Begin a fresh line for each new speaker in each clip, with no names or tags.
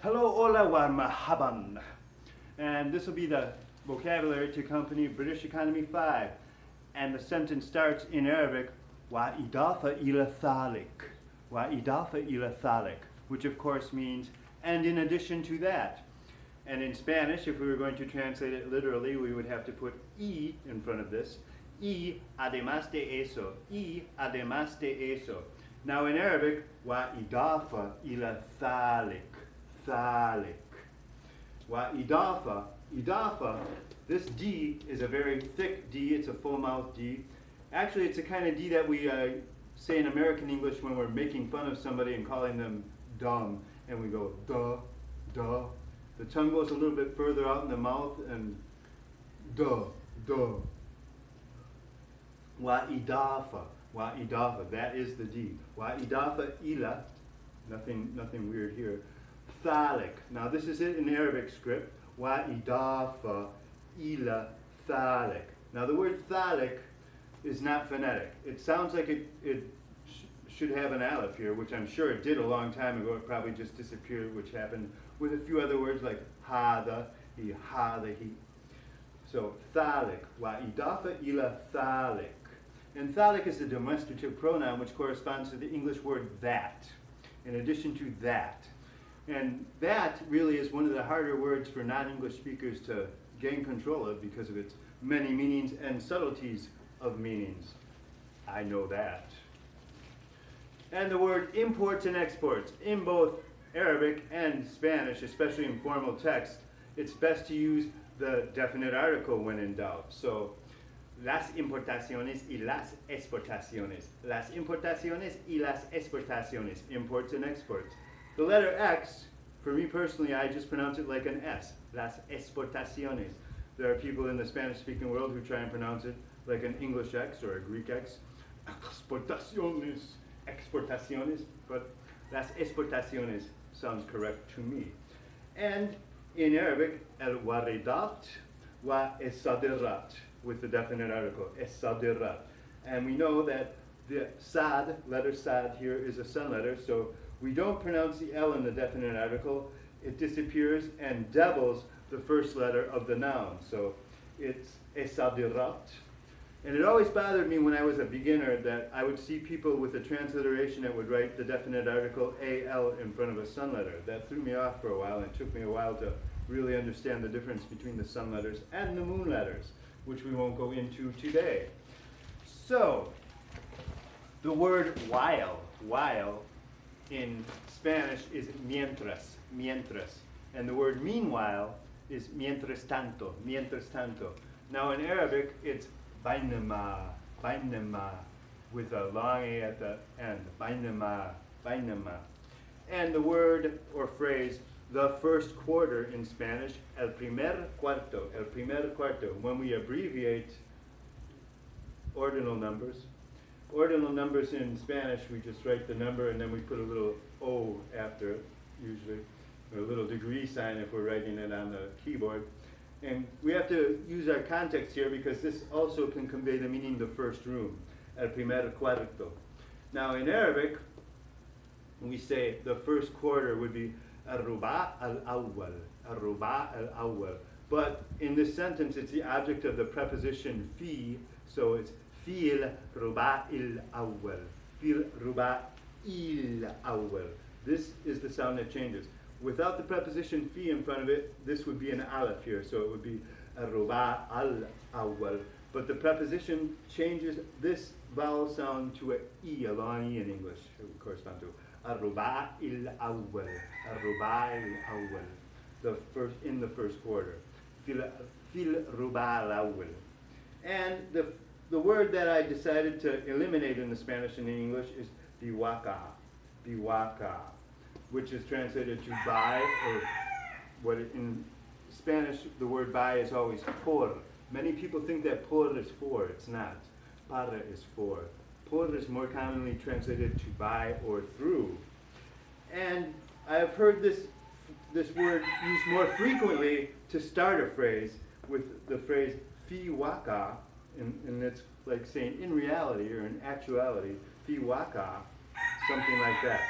Hello, hola, wa marhaban. And this will be the vocabulary to accompany British Economy 5. And the sentence starts in Arabic, وَإِضَافَ إِلَى ذَلِكَ. وَإِضَافَ إِلَى ذَلِكَ, which of course means, and in addition to that. And in Spanish, if we were going to translate it literally, we would have to put y in front of this. Y además de eso. Y además de eso. Now in Arabic, وَإِضَافَ إِلَى ذَلِكَ. ذَلِكَ. وَإِضَافَ. Idafa, this D is a very thick D, it's a full mouth D. Actually, it's a kind of D that we say in American English when we're making fun of somebody and calling them dumb. And we go, duh, duh. The tongue goes a little bit further out in the mouth and duh, duh. Wa'idafa, wa'idafa, that is the D. Wa'idafa ila, nothing weird here. Thalik, now this is it in Arabic script. Wa'idafa ila thalik. Now the word thalik is not phonetic. It sounds like it should have an aleph here, which I'm sure it did a long time ago. It probably just disappeared, which happened with a few other words like hada, he, hada, he. So thalik, wa'idafa ila thalik. And thalik is the demonstrative pronoun which corresponds to the English word that, in addition to that. And that really is one of the harder words for non-English speakers to gain control of because of its many meanings and subtleties of meanings. I know that. And the word imports and exports. In both Arabic and Spanish, especially in formal text, it's best to use the definite article when in doubt. So, las importaciones y las exportaciones. Las importaciones y las exportaciones. Imports and exports. The letter X, for me personally, I just pronounce it like an S. Las exportaciones. There are people in the Spanish-speaking world who try and pronounce it like an English X or a Greek X. Exportaciones. Exportaciones. But las exportaciones sounds correct to me. And in Arabic, el waridat wa الصدرات, with the definite article, الصدرات. And we know that the sad, letter sad here, is a sun letter, so we don't pronounce the L in the definite article. It disappears and doubles the first letter of the noun. So it's esadirat. And it always bothered me when I was a beginner that I would see people with a transliteration that would write the definite article AL in front of a sun letter. That threw me off for a while, and it took me a while to really understand the difference between the sun letters and the moon letters, which we won't go into today. So, the word while in Spanish is mientras, mientras. And the word meanwhile is mientras tanto, mientras tanto. Now in Arabic, it's بينما, بينما, with a long A at the end, بينما, بينما. And the word or phrase, the first quarter in Spanish, el primer cuarto, el primer cuarto. When we abbreviate ordinal numbers, ordinal numbers in Spanish, we just write the number and then we put a little O after it, usually, or a little degree sign if we're writing it on the keyboard. And we have to use our context here because this also can convey the meaning the first room, el primer cuarto. Now in Arabic, we say the first quarter would be اِربع الاول, اِربع الاول. But in this sentence, it's the object of the preposition fi, so it's في الرباع الأول. في الرباع الأول. This is the sound that changes. Without the preposition fi in front of it, this would be an aleph here, so it would be الرباع الأول. But the preposition changes this vowel sound to an E, a long E in English. It would correspond to الرباع الأول. الرباع الأول. The first, in the first quarter. في الرباع الأول. And the word that I decided to eliminate in the Spanish and the English is bواقع, bواقع, which is translated to buy, or what in Spanish the word buy is always por. Many people think that por is for, it's not. Para is for. Por is more commonly translated to buy or through. And I have heard this word used more frequently to start a phrase with the phrase fi waqa. And it's like saying in reality or in actuality, fi waqa, something like that.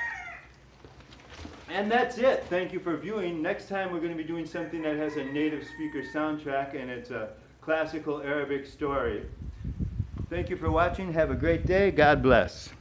And that's it. Thank you for viewing. Next time we're going to be doing something that has a native speaker soundtrack, and it's a classical Arabic story. Thank you for watching. Have a great day. God bless.